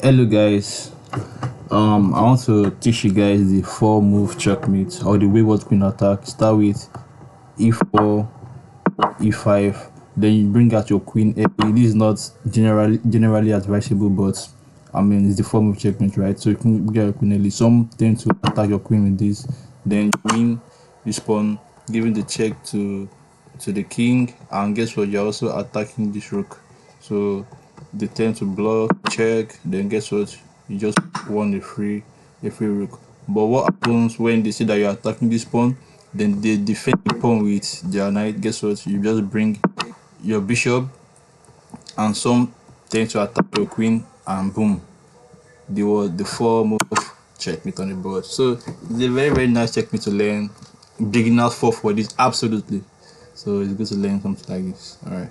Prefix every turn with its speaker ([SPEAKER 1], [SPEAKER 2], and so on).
[SPEAKER 1] Hello guys. I want to teach you guys the four move checkmate or the wayward queen attack. Start with e4, e5. Then you bring out your queen early. This is not generally advisable, but I mean it's the four move checkmate, right? So you can get your queen early. Some tend to attack your queen with this. Then you win, you spawn, giving the check to the king, and guess what? You're also attacking this rook. So they tend to block, check, then guess what? You just won a free rook. But what happens when they see that you're attacking this pawn? Then they defend the pawn with their knight. Guess what? You just bring your bishop, and some tend to attack your queen, and boom, the four move checkmate on the board. So it's a very nice checkmate to learn. Beginners fall for this absolutely. So it's good to learn something like this. All right.